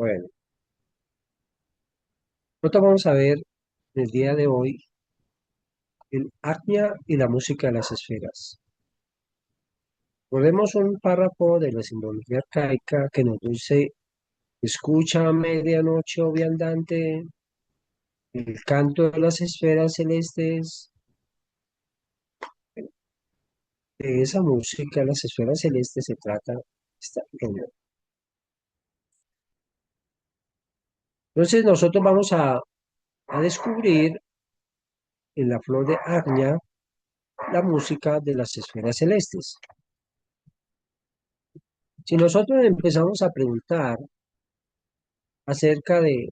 Bueno, nosotros vamos a ver el día de hoy el Acnia y la música de las esferas. Recordemos un párrafo de la simbología arcaica que nos dice: escucha a medianoche, oh viandante, el canto de las esferas celestes. De esa música de las esferas celestes se trata esta reunión. Entonces nosotros vamos a descubrir en la flor de Acnia la música de las esferas celestes. Si nosotros empezamos a preguntar acerca de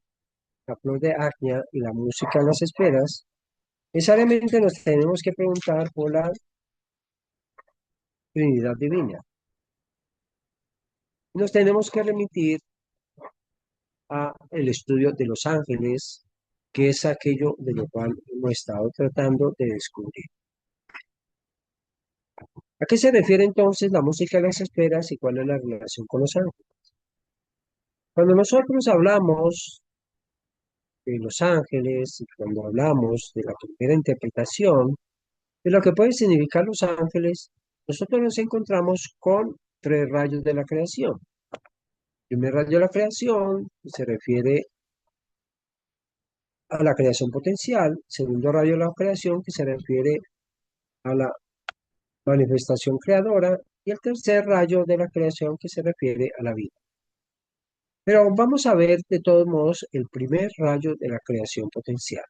la flor de Acnia y la música de las esferas, necesariamente nos tenemos que preguntar por la Trinidad Divina. Nos tenemos que remitir a el estudio de los ángeles, que es aquello de lo cual hemos estado tratando de descubrir. ¿A qué se refiere entonces la música de las esferas y cuál es la relación con los ángeles? Cuando nosotros hablamos de los ángeles y cuando hablamos de la primera interpretación de lo que pueden significar los ángeles, nosotros nos encontramos con tres rayos de la creación. El primer rayo de la creación se refiere a la creación potencial, segundo rayo de la creación que se refiere a la manifestación creadora y el tercer rayo de la creación que se refiere a la vida. Pero vamos a ver de todos modos el primer rayo de la creación potencial.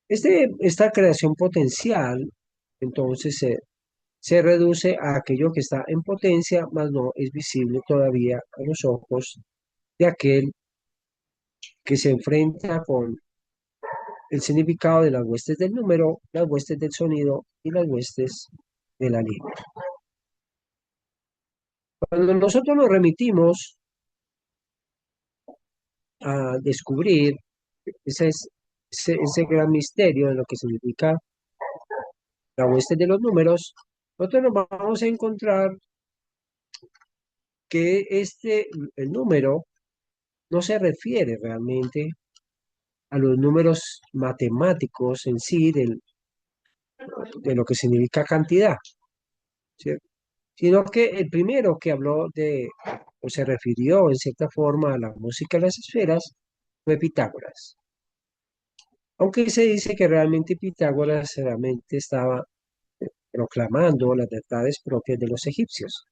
Esta creación potencial entonces se reduce a aquello que está en potencia, mas no es visible todavía a los ojos de aquel que se enfrenta con el significado de las huestes del número, las huestes del sonido y las huestes de la línea. Cuando nosotros nos remitimos a descubrir ese gran misterio de lo que significa la hueste de los números, nosotros nos vamos a encontrar que el número no se refiere realmente a los números matemáticos en sí de lo que significa cantidad, ¿cierto? Sino que el primero que habló o se refirió en cierta forma a la música de las esferas fue Pitágoras. Aunque se dice que realmente Pitágoras realmente estaba proclamando las verdades propias de los egipcios.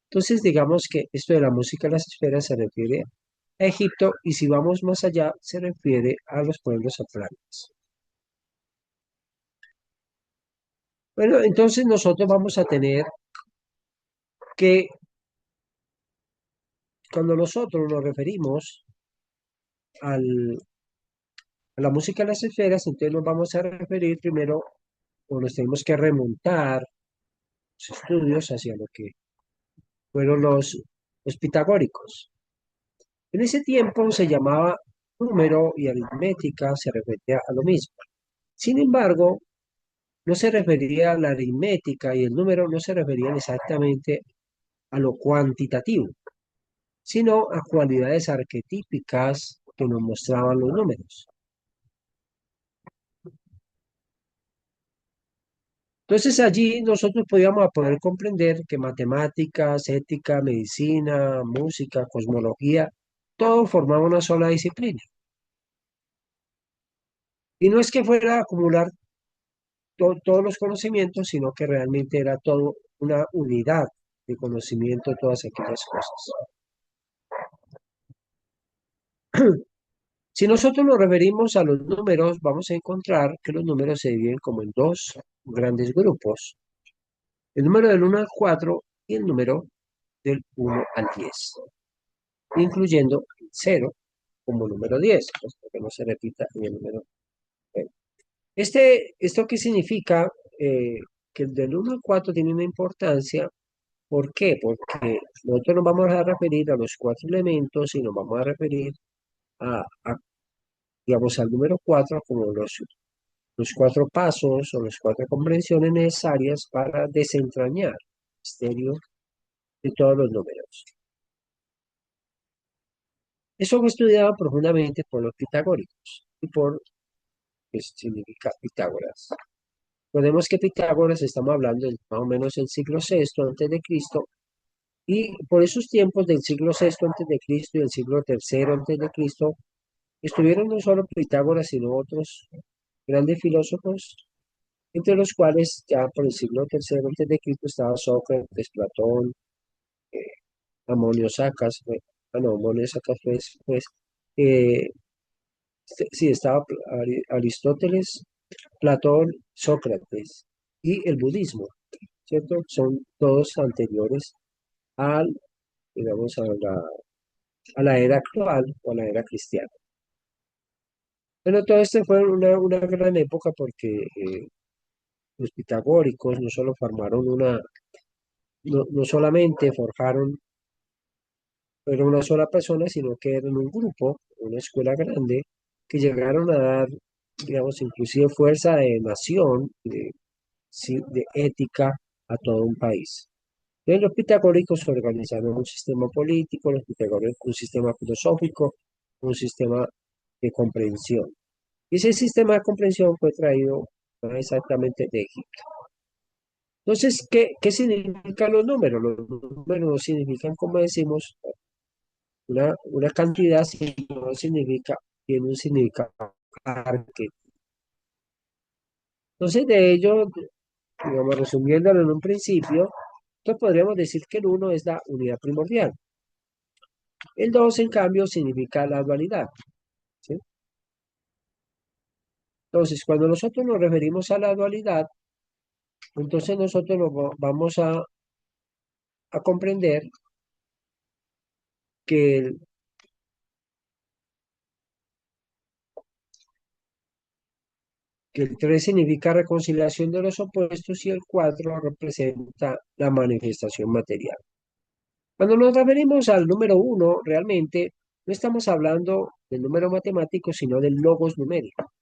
Entonces, digamos que esto de la música de las esferas se refiere a Egipto y si vamos más allá, se refiere a los pueblos atlantes. Bueno, entonces nosotros vamos a tener que, cuando nosotros nos referimos a la música de las esferas, entonces nos vamos a referir primero, o nos tenemos que remontar los estudios hacia lo que fueron los pitagóricos. En ese tiempo se llamaba número y aritmética, se refería a lo mismo. Sin embargo, no se refería a la aritmética y el número no se referían exactamente a lo cuantitativo, sino a cualidades arquetípicas que nos mostraban los números. Entonces allí nosotros podíamos poder comprender que matemáticas, ética, medicina, música, cosmología, todo formaba una sola disciplina. Y no es que fuera a acumular todos los conocimientos, sino que realmente era todo una unidad de conocimiento de todas aquellas cosas. Si nosotros nos referimos a los números, vamos a encontrar que los números se dividen como en dos grandes grupos. El número del 1 al 4 y el número del 1 al 10, incluyendo el 0 como número 10, pues, para que no se repita en el número. Bueno, ¿esto qué significa? Que el del 1 al 4 tiene una importancia. ¿Por qué? Porque nosotros nos vamos a referir a los cuatro elementos y nos vamos a referir digamos, al número 4 como los cuatro pasos o las cuatro comprensiones necesarias para desentrañar el misterio de todos los números. Eso fue estudiado profundamente por los pitagóricos y por, pues, significa Pitágoras. Recordemos que Pitágoras, estamos hablando de más o menos el siglo sexto antes de Cristo, y por esos tiempos del siglo sexto antes de Cristo y el siglo tercero antes de Cristo, estuvieron no solo Pitágoras, sino otros grandes filósofos, entre los cuales ya por el siglo tercero antes de Cristo estaba Sócrates, Platón, Amonio Sacas, no, Amonio Sacas pues, eh, sí, estaba Aristóteles, Platón, Sócrates y el budismo, ¿cierto? Son todos anteriores al, digamos, a la era actual o a la era cristiana. Bueno, todo esto fue una gran época porque los pitagóricos no solo formaron no solamente forjaron, era una sola persona, sino que eran un grupo, una escuela grande, que llegaron a dar, digamos, inclusive fuerza de nación, sí, de ética a todo un país. Entonces, los pitagóricos organizaron un sistema político, los pitagóricos un sistema filosófico, un sistema de comprensión. Y ese sistema de comprensión fue traído exactamente de Egipto. Entonces, ¿qué significan los números? Los números no significan, como decimos, una cantidad, sino significa, tiene un significado arquetipo. Entonces, de ello, digamos, resumiéndolo en un principio, entonces podríamos decir que el uno es la unidad primordial. El 2 en cambio, significa la dualidad, ¿sí? Entonces, cuando nosotros nos referimos a la dualidad, entonces nosotros vamos a comprender que el 3 significa reconciliación de los opuestos y el 4 representa la manifestación material. Cuando nos referimos al número uno, realmente no estamos hablando del número matemático, sino del logos numérico.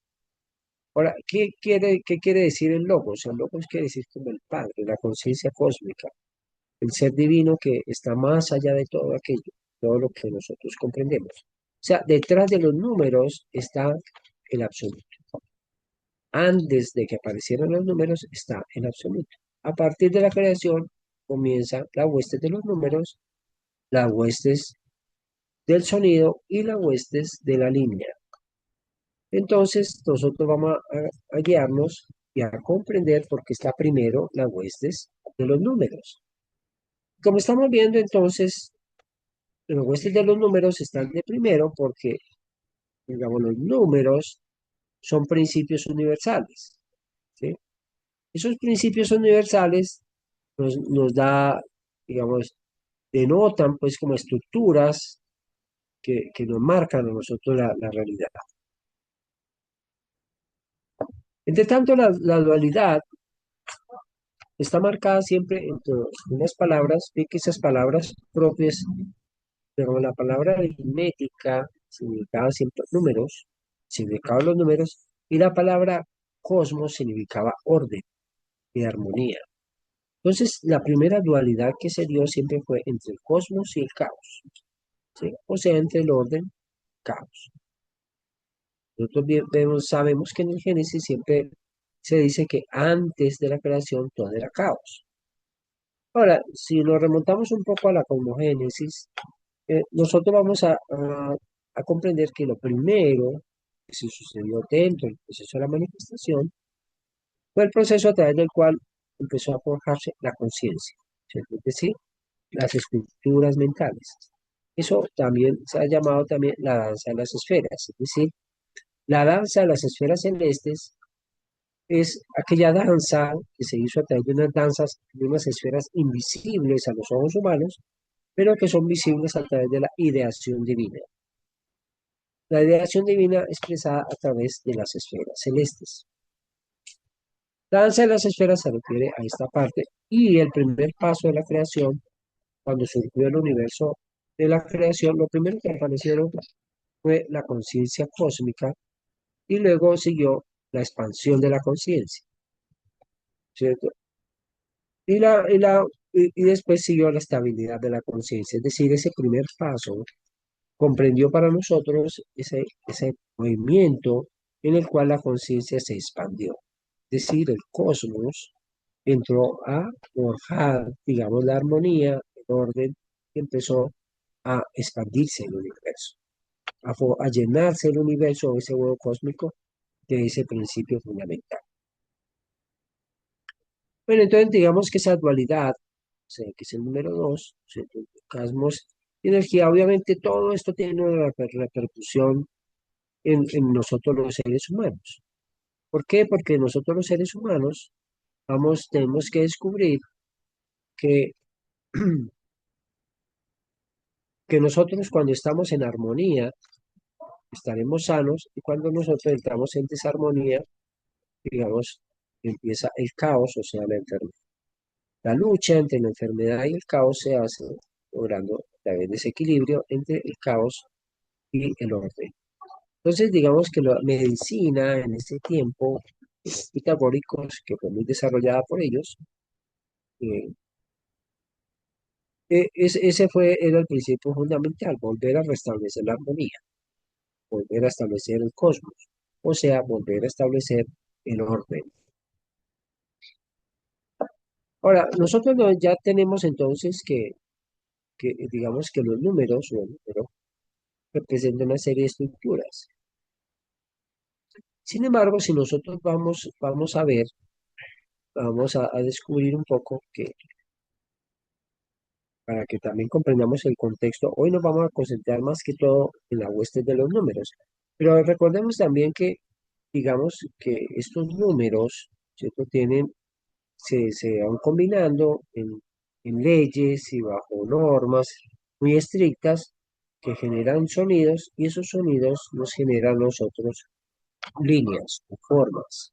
Ahora, qué quiere decir el logos? El logos quiere decir como el Padre, la conciencia cósmica, el ser divino que está más allá de todo aquello, todo lo que nosotros comprendemos. O sea, detrás de los números está el absoluto. Antes de que aparecieran los números está el absoluto. A partir de la creación comienza la hueste de los números, las huestes del sonido y las huestes de la línea. Entonces, nosotros vamos a guiarnos y a comprender por qué está primero las huestes de los números. Como estamos viendo, entonces, las huestes de los números están de primero porque, digamos, los números son principios universales, ¿sí? Esos principios universales nos da, digamos, denotan pues como estructuras que nos marcan a nosotros la realidad. Entre tanto, la dualidad está marcada siempre entre unas palabras, y que esas palabras propias, pero la palabra aritmética significaba siempre números, significaba los números, y la palabra cosmos significaba orden y armonía. Entonces, la primera dualidad que se dio siempre fue entre el cosmos y el caos, ¿sí? O sea, entre el orden y el caos. Nosotros sabemos que en el Génesis siempre se dice que antes de la creación todo era caos. Ahora, si nos remontamos un poco a la cosmogénesis, nosotros vamos a comprender que lo primero que se sucedió dentro del proceso de la manifestación fue el proceso a través del cual empezó a forjarse la conciencia, ¿cierto? Es decir, las estructuras mentales. Eso también se ha llamado también la danza de las esferas, es decir, la danza de las esferas celestes es aquella danza que se hizo a través de unas danzas, de unas esferas invisibles a los ojos humanos, pero que son visibles a través de la ideación divina. La ideación divina expresada a través de las esferas celestes. La danza de las esferas se refiere a esta parte y el primer paso de la creación, cuando surgió el universo de la creación, lo primero que aparecieron fue la conciencia cósmica y luego siguió la expansión de la conciencia, ¿cierto? Y después siguió la estabilidad de la conciencia, es decir, ese primer paso comprendió para nosotros ese movimiento en el cual la conciencia se expandió. Es decir, el cosmos entró a forjar, digamos, la armonía, el orden, y empezó a expandirse el universo, a llenarse el universo o ese huevo cósmico de ese principio fundamental. Bueno, entonces digamos que esa dualidad, o sea, que es el número dos, ¿cierto? Cosmos y energía, obviamente todo esto tiene una repercusión en nosotros los seres humanos. ¿Por qué? Porque nosotros los seres humanos tenemos que descubrir que, que nosotros cuando estamos en armonía estaremos sanos y cuando nosotros entramos en desarmonía, digamos, empieza el caos, o sea, la enfermedad. La lucha entre la enfermedad y el caos se hace logrando a través de ese equilibrio entre el caos y el orden. Entonces, digamos que la medicina en ese tiempo, los pitagóricos, que fue muy desarrollada por ellos, eh, era el principio fundamental, volver a restablecer la armonía, volver a establecer el cosmos, o sea, volver a establecer el orden. Ahora, nosotros ya tenemos entonces que digamos que los números o el número representan una serie de estructuras. Sin embargo, si nosotros vamos a ver, vamos a descubrir un poco que para que también comprendamos el contexto, hoy nos vamos a concentrar más que todo en la hueste de los números. Pero recordemos también que, digamos, que estos números, ¿cierto? Se van combinando en leyes y bajo normas muy estrictas que generan sonidos y esos sonidos nos generan a nosotros líneas o formas.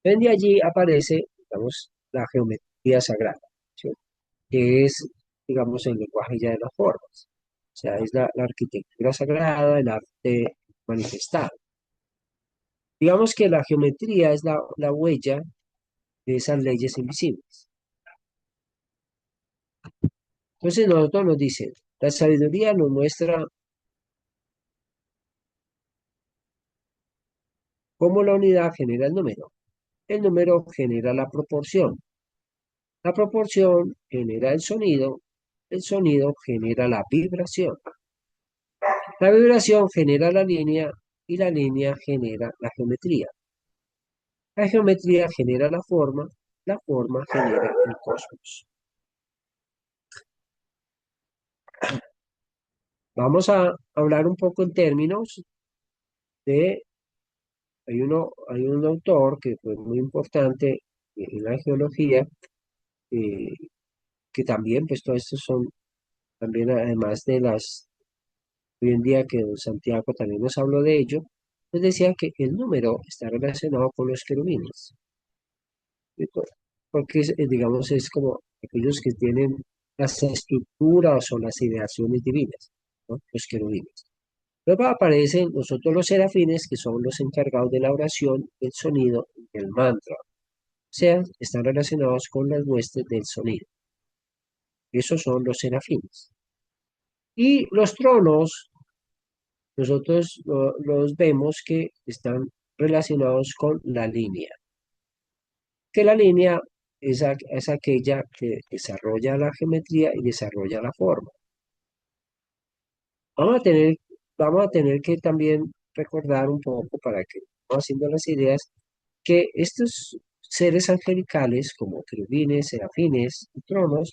De allí aparece, digamos, la geometría sagrada, ¿sí? Que es, digamos, el lenguaje ya de las formas. O sea, es la arquitectura sagrada, el arte manifestado. Digamos que la geometría es la huella de esas leyes invisibles. Entonces nosotros nos dicen, la sabiduría nos muestra cómo la unidad genera el número genera la proporción genera el sonido genera la vibración genera la línea y la línea genera la geometría genera la forma genera el cosmos. Vamos a hablar un poco en términos de, hay un autor que fue muy importante en la geología, eh, que también, pues todos estos son, también además de hoy en día que don Santiago también nos habló de ello, nos decía que el número está relacionado con los querubines, ¿cierto? Porque digamos, es como aquellos que tienen las estructuras o las ideaciones divinas, ¿no? Los querubines. Luego aparecen nosotros los serafines, que son los encargados de la oración, del sonido y del mantra. O sea, están relacionados con las huestes del sonido. Esos son los serafines. Y los tronos, nosotros los vemos que están relacionados con la línea. Que la línea es aquella que desarrolla la geometría y desarrolla la forma. Vamos a tener, vamos a tener que también recordar un poco para que vamos haciendo las ideas que estos seres angelicales, como querubines, serafines y tronos,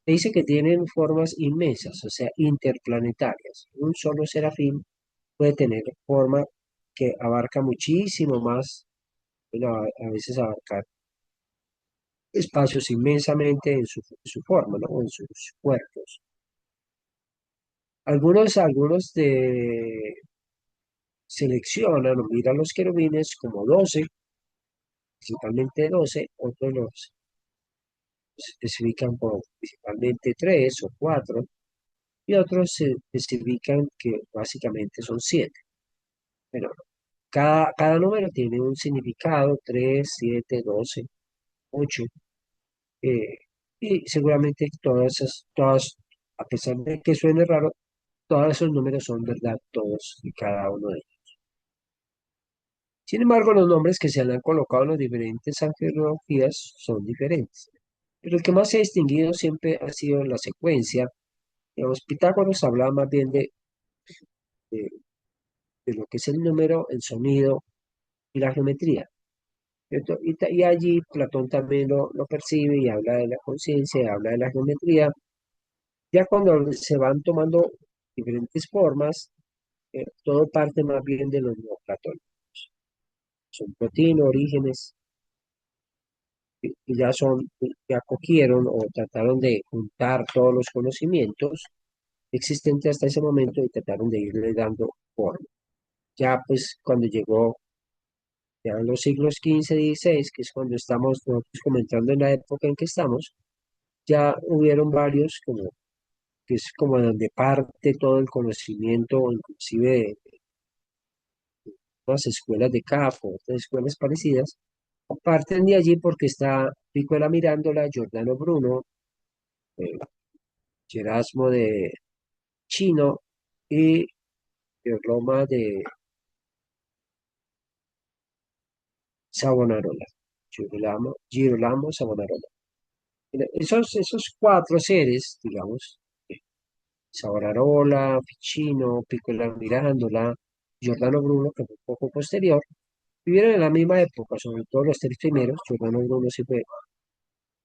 se dice que tienen formas inmensas, o sea, interplanetarias. Un solo serafín puede tener forma que abarca muchísimo más, bueno, a veces abarcar espacios inmensamente en su forma, ¿no? En sus cuerpos. Algunos seleccionan o miran los querubines como 12, principalmente 12, otros los especifican como principalmente 3 o 4, y otros se especifican que básicamente son 7. Pero cada número tiene un significado: 3, 7, 12, 8, eh, y seguramente todas, a pesar de que suene raro, todos esos números son verdad, todos y cada uno de ellos. Sin embargo, los nombres que se le han colocado en las diferentes angelologías son diferentes. Pero el que más se ha distinguido siempre ha sido la secuencia. Digamos, Pitágoras hablaba más bien de, de lo que es el número, el sonido y la geometría. ¿Cierto? Y allí Platón también lo percibe y habla de la conciencia, y habla de la geometría. Ya cuando se van tomando diferentes formas, todo parte más bien de los neoplatónicos. Son Plotino, Orígenes, que ya cogieron o trataron de juntar todos los conocimientos existentes hasta ese momento y trataron de irle dando forma. Ya pues cuando llegó ya en los siglos XV, XVI, que es cuando estamos nosotros comentando en la época en que estamos, ya hubieron varios como que es como donde parte todo el conocimiento, inclusive de las escuelas de CAF o otras escuelas parecidas, parten de allí porque está Piccola Mirándola, Giordano Bruno, eh, Erasmo de Chino y Roma de Savonarola. Girolamo Savonarola. Esos cuatro seres, digamos, Savonarola, Ficino, Piccola Mirandola, Giordano Bruno, que fue un poco posterior, vivieron en la misma época, sobre todo los tres primeros, Giordano Bruno sí fue un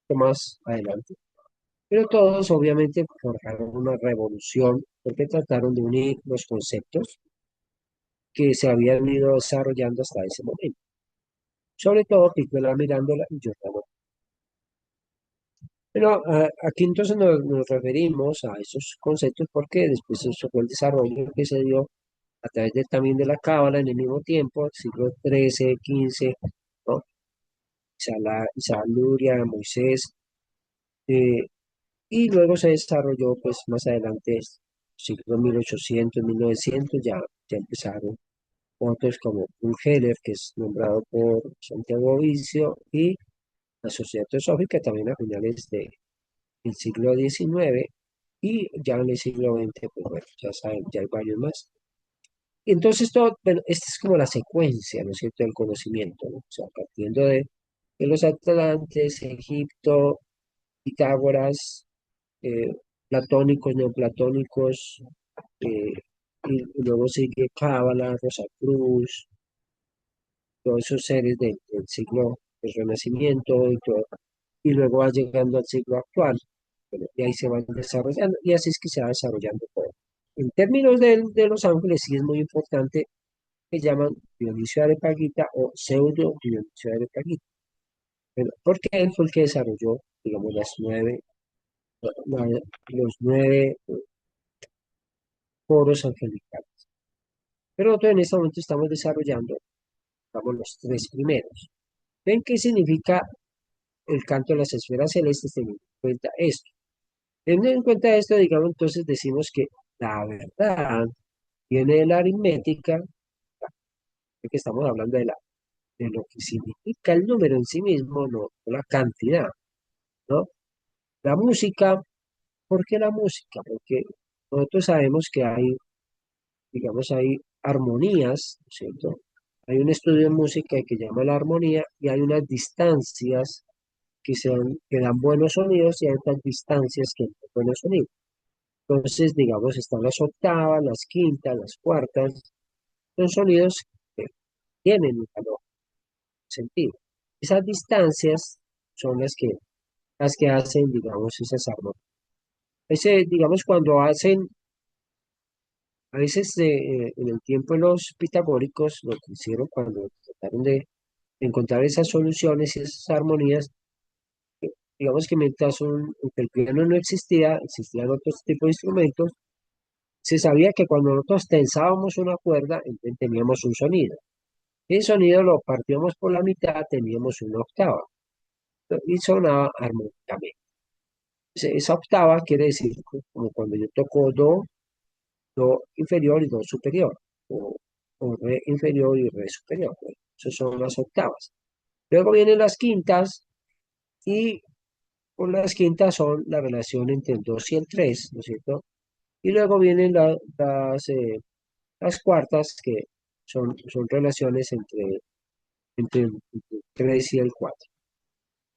poco más adelante, pero todos obviamente forjaron una revolución porque trataron de unir los conceptos que se habían ido desarrollando hasta ese momento. Sobre todo Picuela Mirándola y Giordano. Pero aquí entonces nos referimos a esos conceptos porque después eso fue el desarrollo que se dio a través también de la Cábala en el mismo tiempo, siglo XIII, XV, ¿no? Isaac Luria, Moisés, eh, y luego se desarrolló pues más adelante, siglo 1800, 1900, ya empezaron otros como Heller, que es nombrado por Santiago Vicio, y la Sociedad Teosófica también a finales del siglo XIX, y ya en el siglo XX, pues bueno, ya saben, ya hay varios más. Y entonces todo, bueno, esta es como la secuencia, ¿no es cierto?, del conocimiento, ¿no? O sea, partiendo de los atlantes, Egipto, Pitágoras, eh, platónicos, neoplatónicos, eh, y luego sigue Cábala, Rosacruz, todos esos seres del siglo del Renacimiento y todo, y luego va llegando al siglo actual, bueno, y ahí se van desarrollando, y así es que se va desarrollando todo. En términos de los ángeles, sí es muy importante que llaman Dionisio de Areopagita o pseudo Dionisio de Areopagita, bueno, porque él fue el que desarrolló, digamos, los nueve foros angelicales. Pero nosotros en este momento estamos desarrollando, vamos, los tres primeros. ¿Ven qué significa el canto de las esferas celestes teniendo en cuenta esto? Teniendo en cuenta esto, digamos, entonces decimos que la verdad viene de la aritmética, que estamos hablando de lo que significa el número en sí mismo, no la cantidad, ¿no? La música, ¿por qué la música? Porque nosotros sabemos que hay, digamos, hay armonías, ¿no es cierto? Hay un estudio en música que llama la armonía y hay unas distancias que dan buenos sonidos y hay otras distancias que no dan buenos sonidos. Entonces, digamos, están las octavas, las quintas, las cuartas, son sonidos que tienen un valor, sentido. Esas distancias son las que hacen, digamos, esas armonías. Digamos, cuando hacen, a veces en el tiempo de los pitagóricos, lo que hicieron cuando trataron de encontrar esas soluciones y esas armonías, digamos que mientras el piano no existía, existían otros tipos de instrumentos, se sabía que cuando nosotros tensábamos una cuerda, entonces teníamos un sonido. El sonido lo partíamos por la mitad, teníamos una octava y sonaba armónicamente. Esa octava quiere decir como cuando yo toco do inferior y do superior, o re inferior y re superior. Bueno, esas son las octavas. Luego vienen las quintas y por las quintas son la relación entre el 2 y el 3, ¿no es cierto? Y luego vienen las cuartas, que son relaciones entre el 3 y el 4.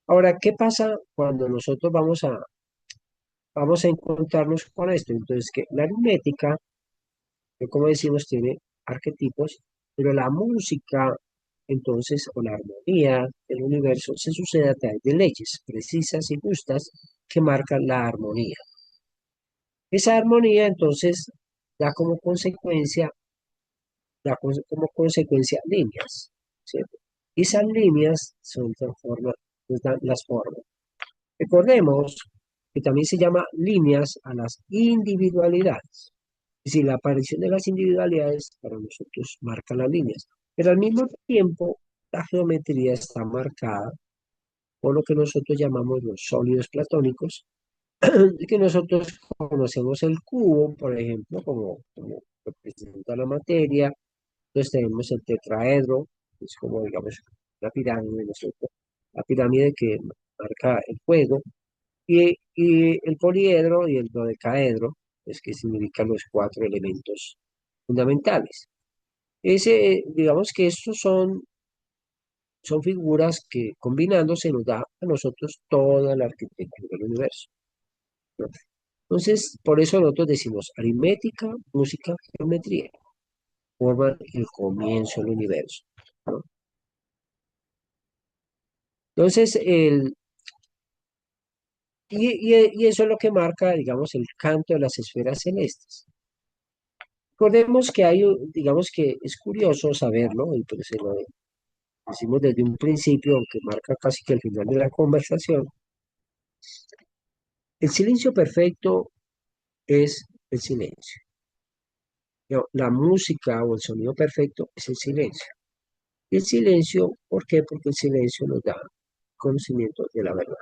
Ahora, ¿qué pasa cuando nosotros vamos a encontrarnos con esto? Entonces, que la aritmética, que como decimos, tiene arquetipos, pero la música, entonces, o la armonía del universo, se sucede a través de leyes precisas y justas que marcan la armonía. Esa armonía, entonces, da como consecuencia, como consecuencia líneas, ¿cierto? Y esas líneas nos dan las formas. Recordemos que también se llama líneas a las individualidades. Es decir, la aparición de las individualidades para nosotros marca las líneas, pero al mismo tiempo la geometría está marcada por lo que nosotros llamamos los sólidos platónicos, que nosotros conocemos el cubo, por ejemplo, como representa la materia. Entonces tenemos el tetraedro, que es como, digamos, la pirámide, nosotros, la pirámide que marca el fuego, y el poliedro y el dodecaedro, es que significan los cuatro elementos fundamentales. Digamos que estos son figuras que combinándose nos da a nosotros toda la arquitectura del universo, ¿no? Entonces, por eso nosotros decimos aritmética, música, geometría, forman el comienzo del universo, ¿no? Entonces, y eso es lo que marca, digamos, el canto de las esferas celestes. Recordemos que digamos que es curioso saberlo, y pues se lo decimos desde un principio, aunque marca casi que el final de la conversación. El silencio perfecto es el silencio. No, la música o el sonido perfecto es el silencio. Y el silencio, ¿por qué? Porque el silencio nos da conocimiento de la verdad.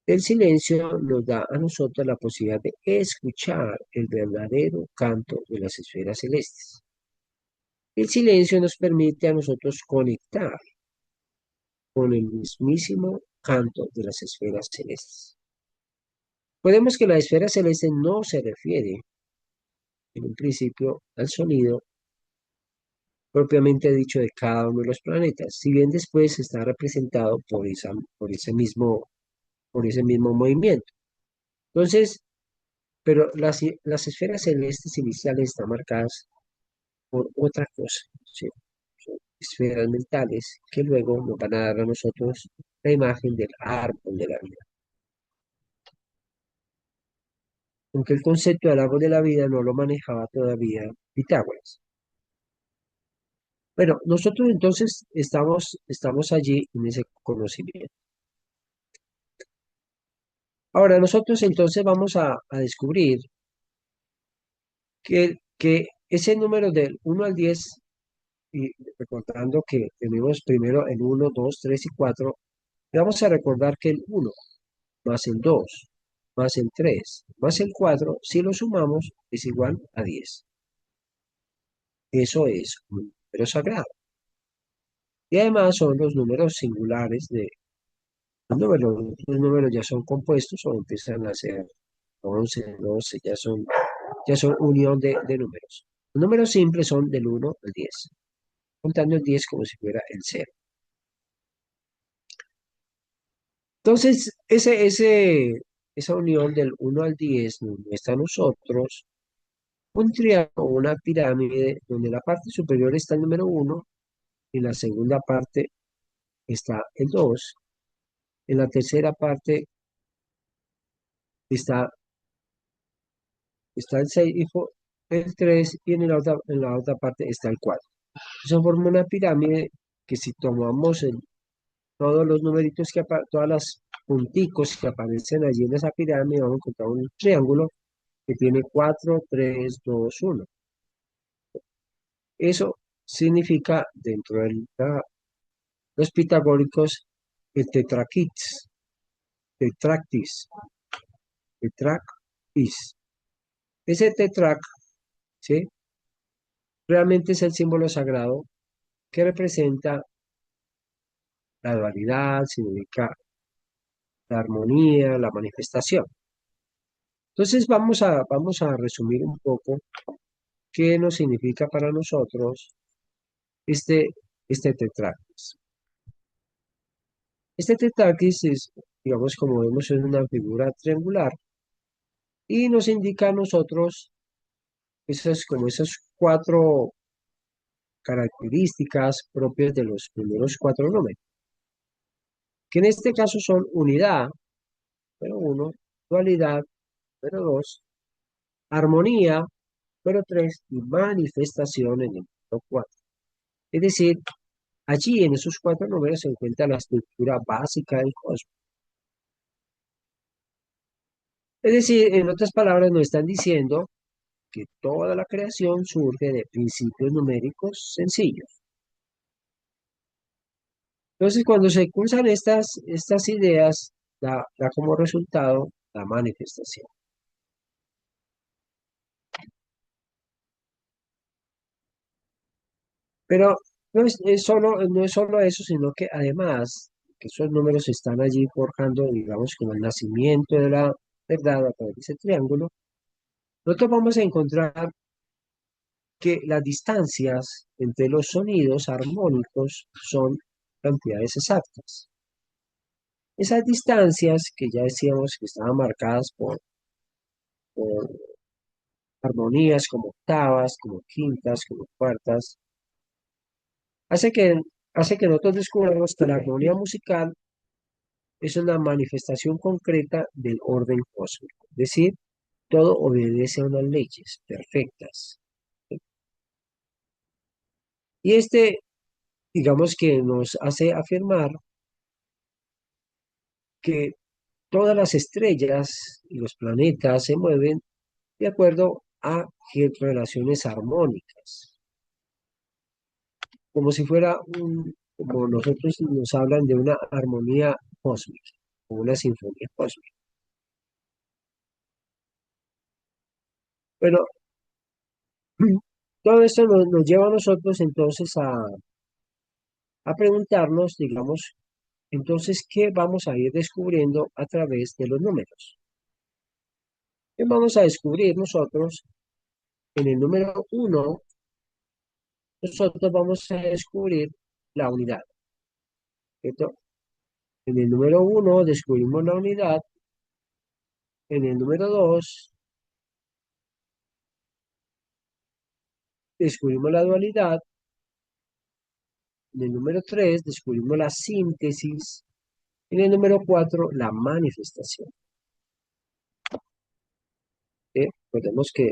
El silencio nos da a nosotros la posibilidad de escuchar el verdadero canto de las esferas celestes. El silencio nos permite a nosotros conectar con el mismísimo canto de las esferas celestes. Podemos que la esfera celeste no se refiere en un principio al sonido propiamente dicho de cada uno de los planetas, si bien después está representado por ese mismo movimiento. Entonces, pero las esferas celestes iniciales están marcadas por otra cosa, ¿sí? Son esferas mentales que luego nos van a dar a nosotros la imagen del árbol de la vida. Aunque el concepto del árbol de la vida no lo manejaba todavía Pitágoras. Bueno, nosotros entonces estamos allí en ese conocimiento. Ahora, nosotros entonces vamos a descubrir que ese número del 1 al 10, y recordando que tenemos primero el 1, 2, 3 y 4, y vamos a recordar que el 1 más el 2 más el 3 más el 4, si lo sumamos, es igual a 10. Eso es un número sagrado. Y además son los números singulares de los números ya son compuestos o empiezan a ser 11, 12, ya son unión de números. Los números simples son del 1 al 10, contando el 10 como si fuera el 0. Entonces, esa unión del 1 al 10 nos muestra a nosotros un triángulo, una pirámide, donde en la parte superior está el número 1, en la segunda parte está el 2, en la tercera parte está, está el 6, el 3, y en la otra parte está el 4. Eso forma una pirámide que si tomamos todos los numeritos todas las punticos que aparecen allí en esa pirámide, vamos a encontrar un triángulo que tiene 4, 3, 2, 1. Eso significa dentro de los pitagóricos el tetractis, tetractis. Ese tetrac, ¿sí? Realmente es el símbolo sagrado que representa la dualidad, significa la armonía, la manifestación. Entonces vamos a resumir un poco qué nos significa para nosotros este, este tetraquis. Este tetraquis es, digamos, como vemos, es una figura triangular y nos indica a nosotros esas cuatro características propias de los primeros cuatro números, que en este caso son unidad, número uno, dualidad, número dos, armonía, número tres, y manifestación en el número cuatro. Es decir, allí en esos cuatro números se encuentra la estructura básica del cosmos. Es decir, en otras palabras, nos están diciendo que toda la creación surge de principios numéricos sencillos. Entonces, cuando se cursan estas ideas, da como resultado la manifestación. Pero no es solo eso, sino que además que esos números están allí forjando, digamos, como el nacimiento de la verdad a través de ese triángulo, nosotros vamos a encontrar que las distancias entre los sonidos armónicos son cantidades exactas. Esas distancias que ya decíamos que estaban marcadas por armonías como octavas, como quintas, como cuartas, hace que, hace que nosotros descubramos que la armonía musical es una manifestación concreta del orden cósmico, es decir, todo obedece a unas leyes perfectas. Y digamos que nos hace afirmar que todas las estrellas y los planetas se mueven de acuerdo a relaciones armónicas, como si fuera como nosotros nos hablan de una armonía cósmica, o una sinfonía cósmica. Bueno, todo esto nos lleva a nosotros entonces a preguntarnos, digamos, entonces, ¿qué vamos a ir descubriendo a través de los números? ¿Qué vamos a descubrir nosotros? En el número uno, nosotros vamos a descubrir la unidad, ¿cierto? En el número uno descubrimos la unidad, en el número dos descubrimos la dualidad, en el número tres descubrimos la síntesis, en el número cuatro la manifestación. Recordemos que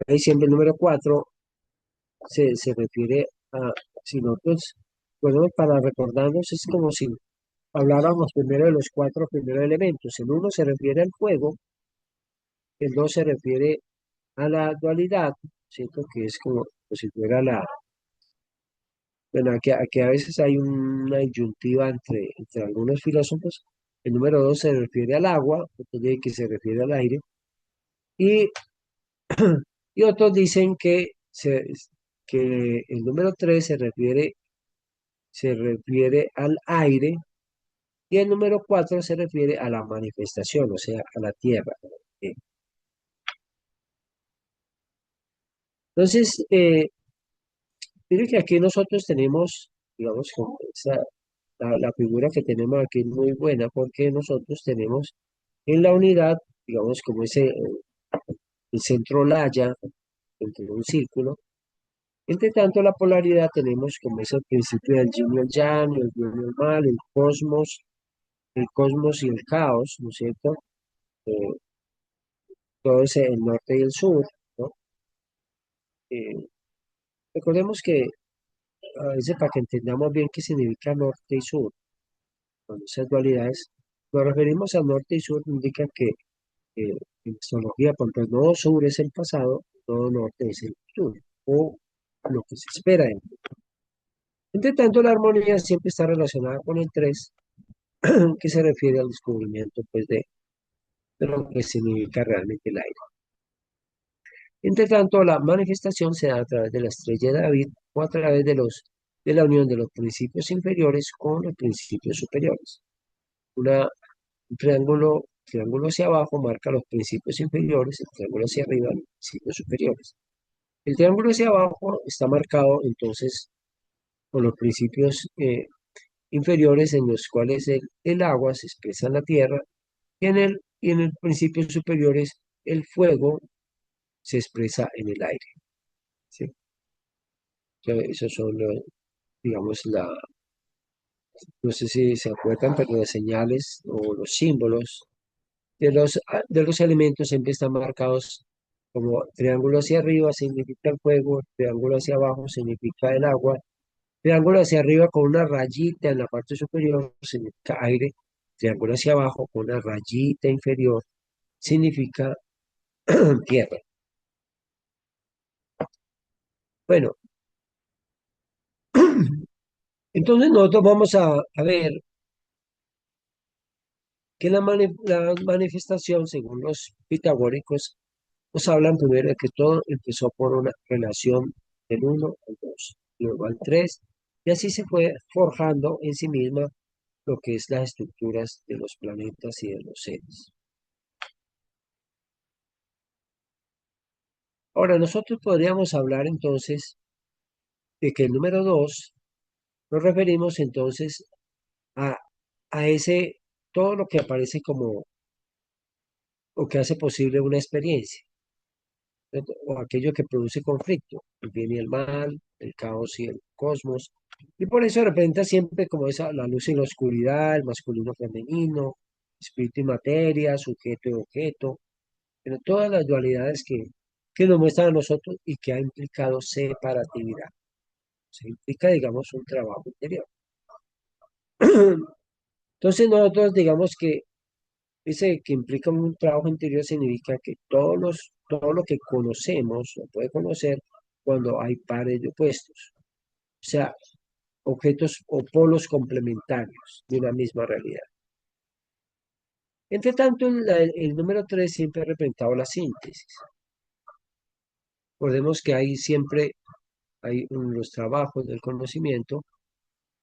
ahí siempre el número cuatro se refiere a, si nosotros, bueno, para recordarnos es como si habláramos primero de los cuatro primeros elementos. El uno se refiere al fuego, el dos se refiere a la dualidad, ¿cierto? Que es como si fuera bueno, aquí a veces hay una disyuntiva entre algunos filósofos. El número dos se refiere al agua, otros dicen que se refiere al aire, y, y otros dicen que el número tres se refiere al aire, y el número cuatro se refiere a la manifestación, o sea, a la tierra. Eh, Entonces, mire que aquí nosotros tenemos, digamos, como la figura que tenemos aquí es muy buena porque nosotros tenemos en la unidad, digamos, como el centro laya entre un círculo. Entre tanto, la polaridad tenemos como ese principio del yin y el yang, el bien y el mal, el cosmos y el caos, ¿no es cierto? Eh, Todo ese, el norte y el sur, ¿no? Eh, Recordemos que a veces para que entendamos bien qué significa norte y sur, con esas dualidades, nos referimos al norte y sur, indica que en astrología, cuando nodo sur es el pasado, nodo norte es el futuro, o lo que se espera de mí. Entre tanto, la armonía siempre está relacionada con el 3 que se refiere al descubrimiento pues, de lo que significa realmente el aire. Entre tanto, la manifestación se da a través de la estrella de David o a través de la unión de los principios inferiores con los principios superiores. Un triángulo triángulo hacia abajo marca los principios inferiores, el triángulo hacia arriba los principios superiores. El triángulo hacia abajo está marcado entonces con los principios inferiores en los cuales el agua se expresa en la tierra y en el principios superiores el fuego se expresa en el aire. ¿Sí? Esos son, digamos, no sé si se acuerdan, pero las señales o los símbolos de los elementos siempre están marcados como triángulo hacia arriba significa el fuego, triángulo hacia abajo significa el agua, triángulo hacia arriba con una rayita en la parte superior significa aire, triángulo hacia abajo con una rayita inferior significa tierra. Bueno, entonces nosotros vamos a ver que la manifestación, según los pitagóricos, nos hablan primero de que todo empezó por una relación del uno al 2, luego al 3, y así se fue forjando en sí misma lo que es las estructuras de los planetas y de los seres. Ahora, nosotros podríamos hablar entonces de que el número 2 nos referimos entonces a, a ese, todo lo que aparece como, o que hace posible una experiencia, ¿cierto? O aquello que produce conflicto, el bien y el mal, el caos y el cosmos. Y por eso representa siempre como esa, la luz y la oscuridad, el masculino femenino, espíritu y materia, sujeto y objeto, pero todas las dualidades que nos muestran a nosotros y que ha implicado separatividad. Se implica, digamos, un trabajo interior. Entonces nosotros digamos que ese que implica un trabajo interior significa que todo lo que conocemos lo puede conocer cuando hay pares de opuestos, o sea, objetos o polos complementarios de una misma realidad. Entre tanto, el número 3 siempre ha representado la síntesis. Recordemos que hay siempre, hay en los trabajos del conocimiento,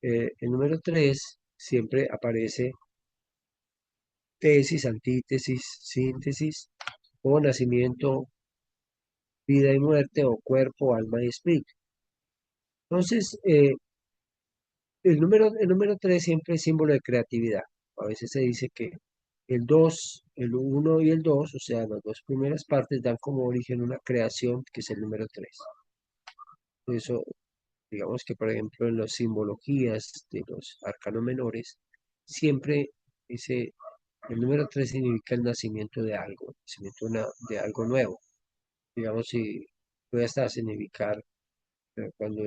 el número 3 siempre aparece tesis, antítesis, síntesis, o nacimiento, vida y muerte, o cuerpo, alma y espíritu. Entonces, el número 3 siempre es símbolo de creatividad. A veces se dice que el 2 el uno y el 2 o sea, las dos primeras partes dan como origen una creación que es el número 3. Por eso, digamos que, por ejemplo, en las simbologías de los arcanos menores, siempre ese, el número 3 significa el nacimiento de algo, el nacimiento de algo nuevo. Digamos, si puede hasta significar, cuando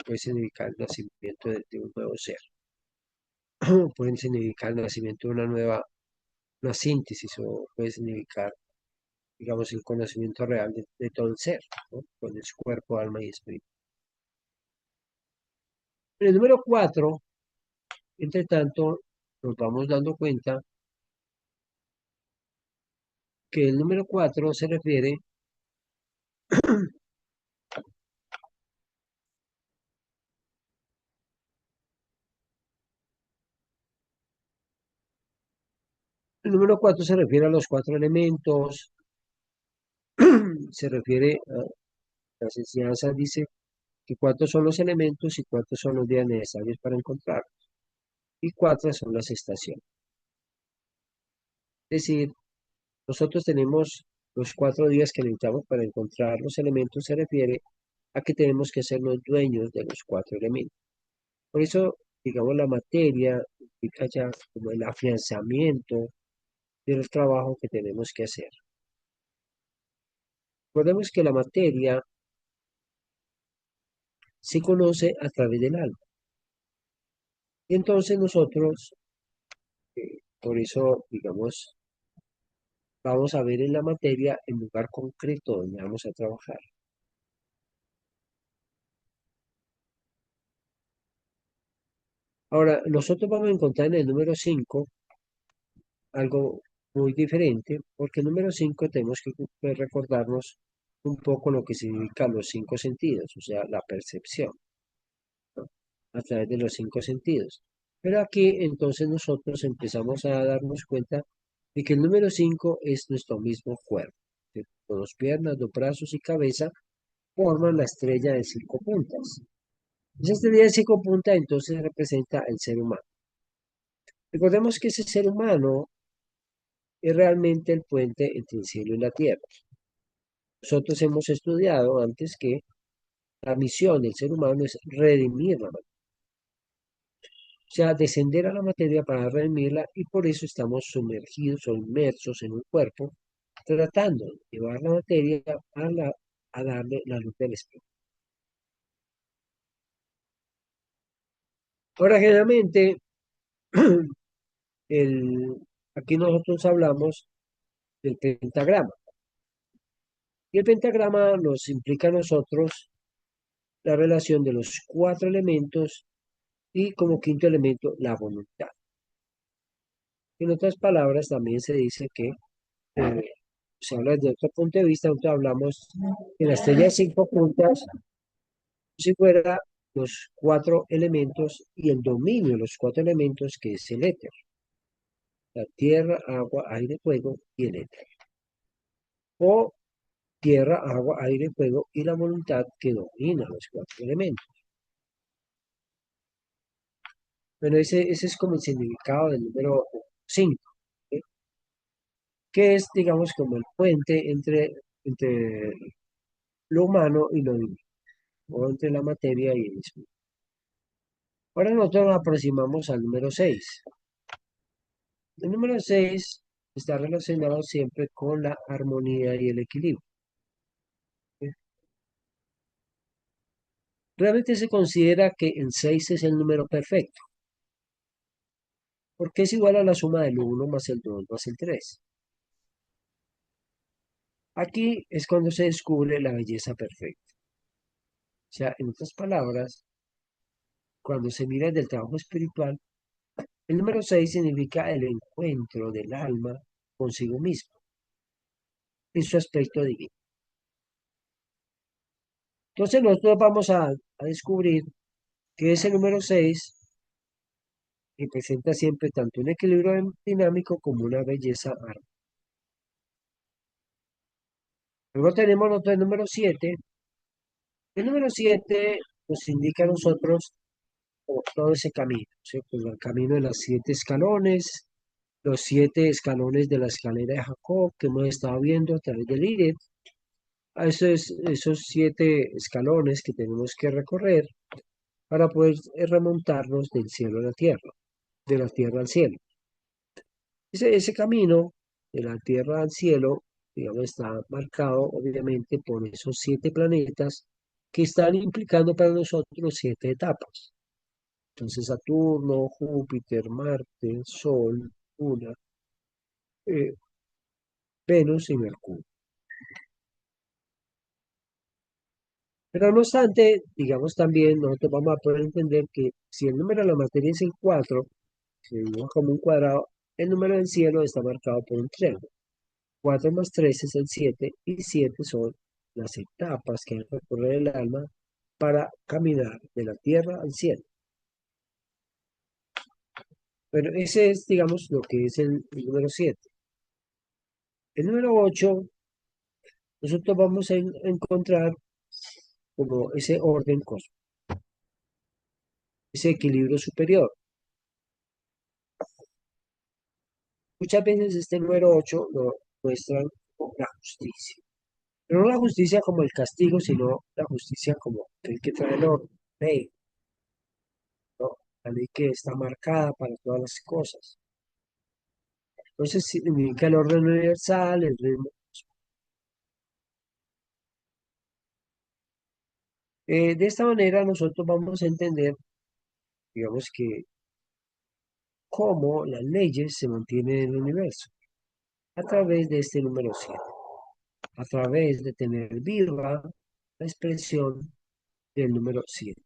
puede significar el nacimiento de un nuevo ser. Pueden significar el nacimiento de una síntesis, o puede significar, digamos, el conocimiento real de todo el ser, ¿no? Con su cuerpo, alma y espíritu. En el número 4, entre tanto, nos vamos dando cuenta que el número 4 se refiere, el número 4 se refiere a los cuatro elementos, se refiere a las enseñanzas, dice que cuatro son los elementos y cuatro son los días necesarios para encontrarlos, y cuatro son las estaciones. Es decir, nosotros tenemos los 4 días que necesitamos para encontrar los elementos, se refiere a que tenemos que ser los dueños de los cuatro elementos. Por eso, digamos, la materia implica ya como el afianzamiento del trabajo que tenemos que hacer. Recordemos que la materia se conoce a través del alma. Y entonces nosotros, por eso, digamos, vamos a ver en la materia el lugar concreto donde vamos a trabajar. Ahora, nosotros vamos a encontrar en el número 5 algo muy diferente, porque el número 5 tenemos que recordarnos un poco lo que significan los cinco sentidos, o sea, la percepción, ¿no? A través de los cinco sentidos. Pero aquí entonces nosotros empezamos a darnos cuenta y que el número 5 es nuestro mismo cuerpo. Que con dos piernas, dos brazos y cabeza forman la estrella de 5 puntas. Esa estrella de 5 puntas entonces representa el ser humano. Recordemos que ese ser humano es realmente el puente entre el cielo y la tierra. Nosotros hemos estudiado antes que la misión del ser humano es redimir la materia, o sea, descender a la materia para redimirla y por eso estamos sumergidos o inmersos en un cuerpo tratando de llevar la materia a darle la luz del espíritu. Ahora, generalmente, el, aquí nosotros hablamos del pentagrama. Y el pentagrama nos implica a nosotros la relación de los 4 elementos y como quinto elemento la voluntad. En otras palabras, también se dice que se habla desde otro punto de vista, nosotros hablamos de la estrella de 5 puntas, si fuera los 4 elementos y el dominio de los 4 elementos que es el éter, la tierra, agua, aire, fuego y el éter. O tierra, agua, aire, fuego y la voluntad que domina los 4 elementos. Bueno, ese es como el significado del número 5, ¿sí? Que es, digamos, como el puente entre lo humano y lo divino, o entre la materia y el espíritu. Ahora nosotros nos aproximamos al número 6. El número 6 está relacionado siempre con la armonía y el equilibrio, ¿sí? Realmente se considera que el 6 es el número perfecto, porque es igual a la suma del 1 más el 2 más el 3. Aquí es cuando se descubre la belleza perfecta. O sea, en otras palabras, cuando se mira desde el trabajo espiritual, el número 6 significa el encuentro del alma consigo mismo, en su aspecto divino. Entonces nosotros vamos a descubrir que ese número 6 representa siempre tanto un equilibrio dinámico como una belleza armónica. Luego tenemos nosotros el número 7. El número 7 nos indica a nosotros como todo ese camino, ¿cierto? El camino de los 7 escalones, los 7 escalones de la escalera de Jacob que hemos estado viendo a través del IRE, a esos 7 escalones que tenemos que recorrer para poder remontarnos del cielo a la tierra, de la tierra al cielo. Ese camino de la tierra al cielo, digamos, está marcado obviamente por esos 7 planetas que están implicando para nosotros 7 etapas. Entonces Saturno, Júpiter, Marte, Sol, Luna, eh, Venus y Mercurio. Pero no obstante, digamos también, nosotros vamos a poder entender que si el número de la materia es el 4, se dibuja como un cuadrado, el número del cielo está marcado por un triángulo. 4 más 3 es el 7 y 7 son las etapas que hay que recorrer el alma para caminar de la tierra al cielo. Bueno, ese es, digamos, lo que es el número 7. El número 8, nosotros vamos a encontrar como ese orden cósmico, ese equilibrio superior. Muchas veces este número 8 lo muestran como la justicia. Pero no la justicia como el castigo, sino la justicia como el que trae el orden, ley, ¿no? La ley que está marcada para todas las cosas. Entonces significa el orden universal, el ritmo. De esta manera nosotros vamos a entender, digamos que, cómo las leyes se mantienen en el universo a través de este número 7, a través de tener viva la expresión del número 7.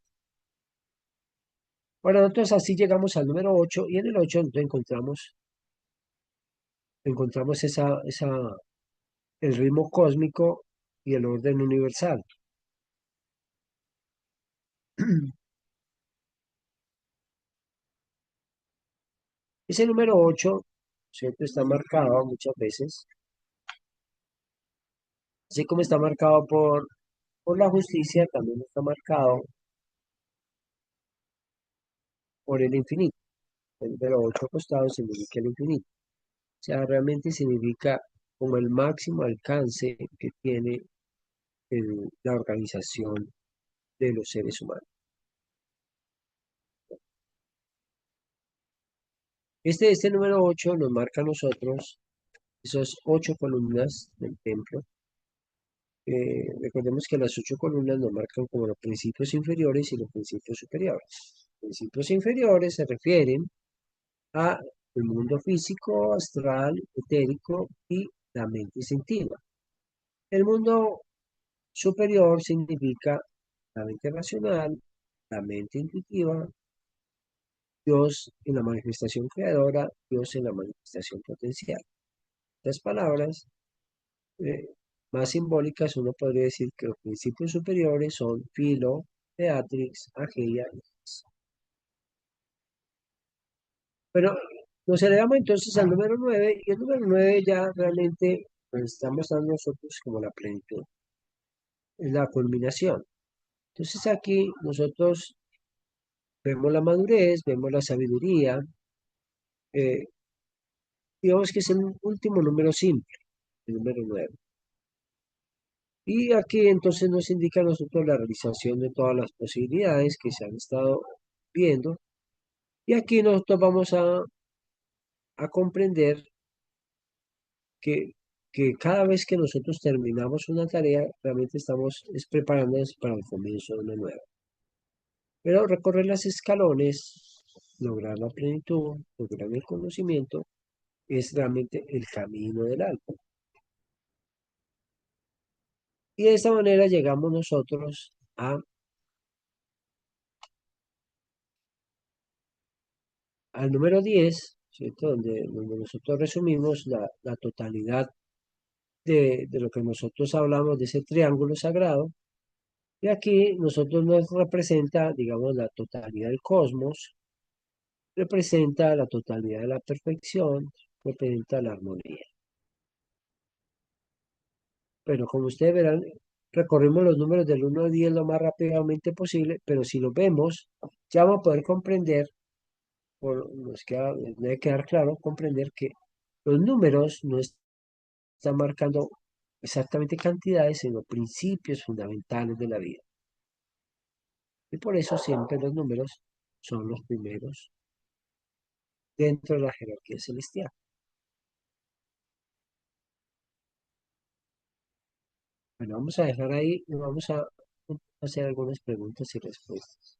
Bueno, nosotros así llegamos al número 8 y en el 8 nosotros encontramos el ritmo cósmico y el orden universal. Ese número 8 ¿cierto? Está marcado muchas veces, así como está marcado por la justicia, también está marcado por el infinito. El de los ocho costados significa el infinito. O sea, realmente significa como el máximo alcance que tiene la organización de los seres humanos. Este número 8 nos marca a nosotros esas ocho columnas del templo. Recordemos que las ocho columnas nos marcan como los principios inferiores y los principios superiores. Principios inferiores se refieren a el mundo físico, astral, etérico y la mente instintiva. El mundo superior significa la mente racional, la mente intuitiva, Dios en la manifestación creadora, Dios en la manifestación potencial. Las palabras eh, más simbólicas, uno podría decir que los principios superiores son Filo, Beatrix, Ageia y Jesús. Pero nos elevamos entonces al número 9 y el número 9 ya realmente nos estamos dando nosotros como la plenitud, es la culminación. Entonces aquí nosotros vemos la madurez, vemos la sabiduría, eh, digamos que es el último número simple, el número 9. Y aquí entonces nos indica a nosotros la realización de todas las posibilidades que se han estado viendo. Y aquí nosotros vamos a comprender que, que cada vez que nosotros terminamos una tarea, realmente estamos preparándonos para el comienzo de una nueva. Pero recorrer los escalones, lograr la plenitud, lograr el conocimiento, es realmente el camino del alma. Y de esta manera llegamos nosotros al número 10, ¿cierto? Donde nosotros resumimos la totalidad de lo que nosotros hablamos de ese triángulo sagrado. Y aquí nosotros nos representa, digamos, la totalidad del cosmos, representa la totalidad de la perfección, representa la armonía. Pero como ustedes verán, recorrimos los números del 1 al 10 lo más rápidamente posible, pero si lo vemos, ya vamos a poder comprender, nos debe quedar claro, comprender que los números no están marcando exactamente cantidades, sino principios fundamentales de la vida. Y por eso siempre los números son los primeros dentro de la jerarquía celestial. Bueno, vamos a dejar ahí y vamos a hacer algunas preguntas y respuestas.